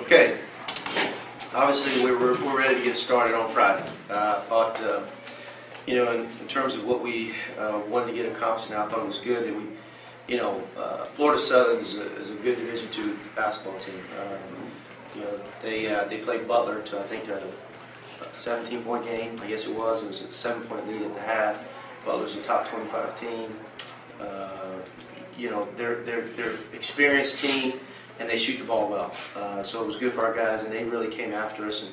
Okay, obviously we're ready to get started on Friday. I thought, in terms of what we wanted to get accomplished, now I thought it was good that we, Florida Southern is a good Division II basketball team. They played Butler to I think a 17-point game. I guess it was. It was a 7-point lead at the half. Butler's a top 25 team. They're experienced team, and they shoot the ball well. So it was good for our guys, and they really came after us.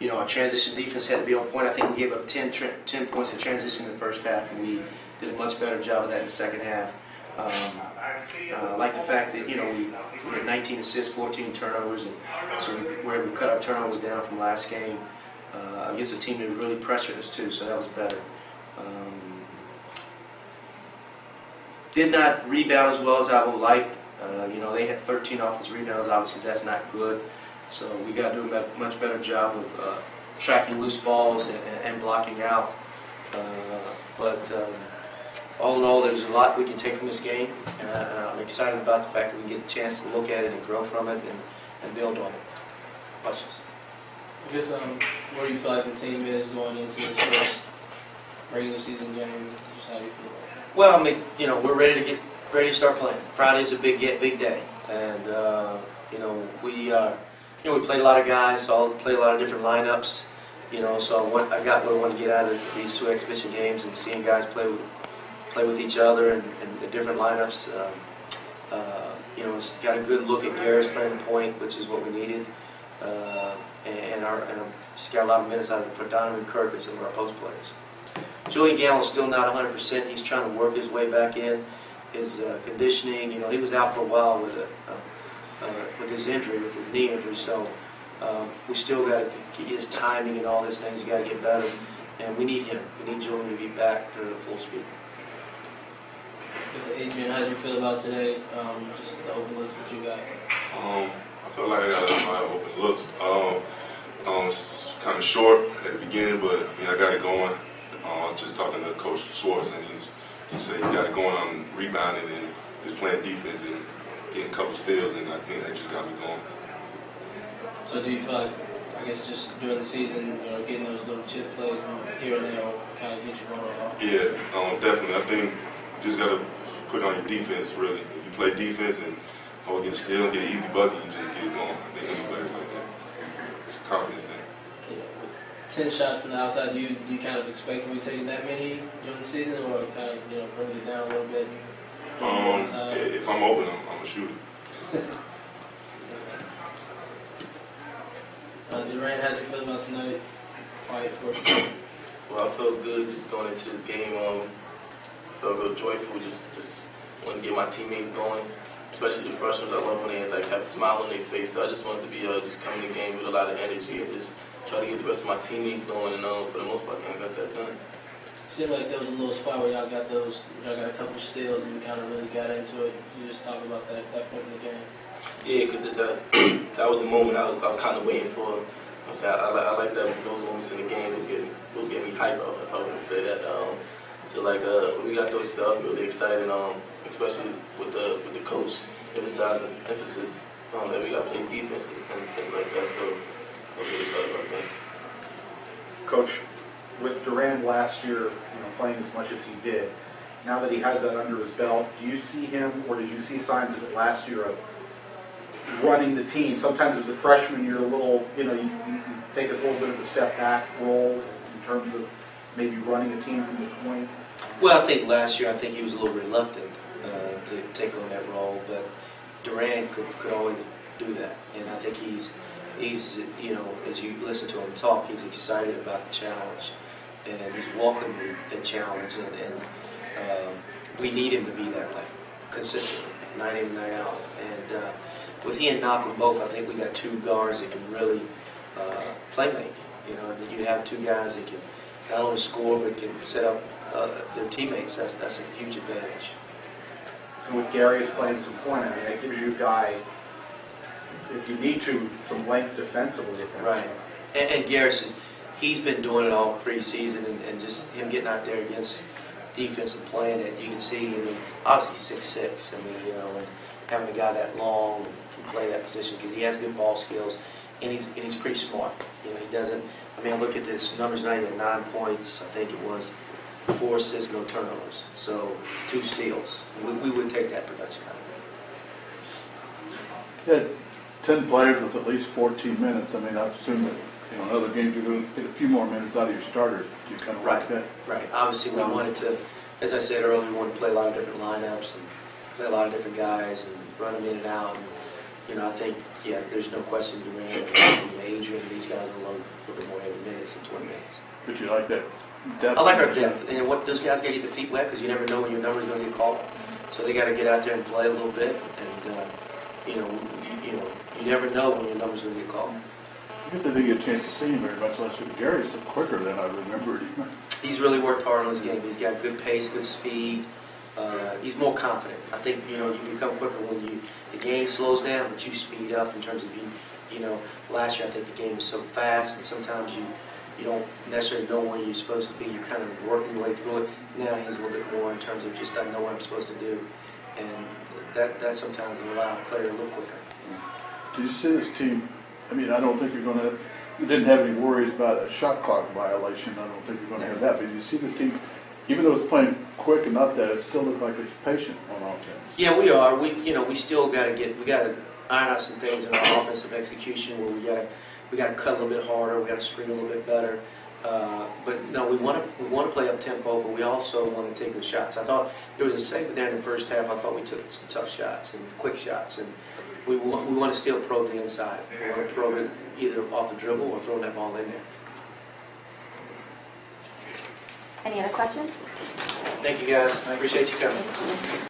And our transition defense had to be on point. I think we gave up 10 points in transition in the first half, and we did a much better job of that in the second half. I like the fact that we had 19 assists, 14 turnovers, and so we were able to cut our turnovers down from last game against a team that really pressured us too. So that was better. Did not rebound as well as I would like. They had 13 offensive rebounds. Obviously, that's not good. So we got to do a much better job of tracking loose balls and blocking out. But all in all, there's a lot we can take from this game. And I'm excited about the fact that we get a chance to look at it and grow from it and build on it. Questions? I guess where do you feel like the team is going into this first regular season game? Just how do you feel? Well, we're ready to start playing. Friday's a big day, and we played a lot of guys, so I played a lot of different lineups. So I got what I want to get out of these two exhibition games and seeing guys play with each other and the different lineups. It's got a good look at Garrett's playing point, which is what we needed, and just got a lot of minutes out of it for Donovan Kirk and some of our post players. Julian Gallon's still not 100%. He's trying to work his way back in. His conditioning, he was out for a while with his injury, with his knee injury. So we still got to get his timing and all these things. You got to get better, and we need him. We need Julian to be back to full speed. Adrian, how did you feel about today? Just the open looks that you got. I feel like I got a lot of open looks. It's kind of short at the beginning, but I got it going. I was just talking to Coach Schwartz, and he said you got it going on rebounding and just playing defense and getting a couple steals, and I think that just got me going. So do you feel like, I guess just during the season, getting those little chip plays here and there will kind of get you going? Yeah, definitely. I think you just got to put on your defense, really. If you play defense and get a steal, get an easy bucket, you just get it going. I think any players like that. It's a confidence thing. 10 shots from the outside, do you kind of expect to be taking that many during the season, or kind of bring it down a little bit? If I'm open, I'm a shooter. Durand, how did you feel about tonight? Well, I felt good just going into this game. I felt real joyful. Just want to get my teammates going, especially the freshmen. I love when they have a smile on their face. So I just wanted to be just coming to the game with a lot of energy and just try to get the rest of my teammates going, and for the most part, I got that done. It seemed like there was a little spot where y'all got a couple of steals and you kind of really got into it. You just talk about that point in the game. Yeah, because that was the moment I was kind of waiting for. I like that those moments in the game. Those get me hype up, if I would say that. When we got those stuff, really excited, especially with the coach emphasizing emphasis that we got to play defense and things like that. So I was really excited about that. Coach, with Durand last year, playing as much as he did, now that he has that under his belt, do you see him, or did you see signs of it last year of running the team? Sometimes as a freshman, you're a little, you take a little bit of a step back role in terms of maybe running a team from the point. Well, I think last year, he was a little reluctant to take on that role, but Durand could always do that, and I think he's as you listen to him talk, he's excited about the challenge, and he's welcoming the challenge, and we need him to be that way, consistently, night in and night out. And with he and Malcolm both, I think we got two guards that can really play make. That you have two guys that can not only score but can set up their teammates. That's a huge advantage. And with Gary is playing some point, that gives you a guy, if you need to, some length defensively. Right. And Garris, he's been doing it all preseason, and just him getting out there against defense and playing it, you can see, obviously he's 6'6", and having a guy that long and can play that that position because he has good ball skills and he's pretty smart. You know, he doesn't. I mean, I look at this numbers now. He had 9 points. I think it was 4 assists, no turnovers. So 2 steals. We would take that production out of You had 10 players with at least 14 minutes. I mean, I assume that, you know, in other games you're going to get a few more minutes out of your starters. Do you kind of like that? Right. Obviously, we wanted to, as I said earlier, we wanted to play a lot of different lineups and play a lot of different guys and run them in and out. And, you know, I think, yeah, there's no question Durand and Adrian, these guys will load a little bit more every minutes than 20 minutes. But you like that depth? I like our depth. And what those guys got to get their feet wet because you never know when your number's going to get called. So they got to get out there and play a little bit. And, you never know when your number's going to get called. I guess I didn't get a chance to see him very much last year. Gary's quicker than I remembered. He's really worked hard on his game. He's got good pace, good speed. He's more confident. I think, you become quicker when the game slows down, but you speed up in terms of last year I think the game was so fast and sometimes you don't necessarily know where you're supposed to be. You're kind of working your way through it. Now he's a little bit more in terms of just I know what I'm supposed to do. And that sometimes will allow a player a little quicker. Did you see this team? I mean, I don't think you didn't have any worries about a shot clock violation. I don't think you're going to have that. But you see this team, even though it's playing quick and not that, it still looks like it's patient on offense. Yeah, we are. We still got to iron out some things in our offensive execution where we got to cut a little bit harder. We got to screen a little bit better. But no, we want to play up tempo, but we also want to take good shots. I thought there was a segment there in the first half. I thought we took some tough shots and quick shots, and we want to still probe the inside. We want to probe it either off the dribble or throwing that ball in there. Any other questions? Thank you guys. I appreciate you coming.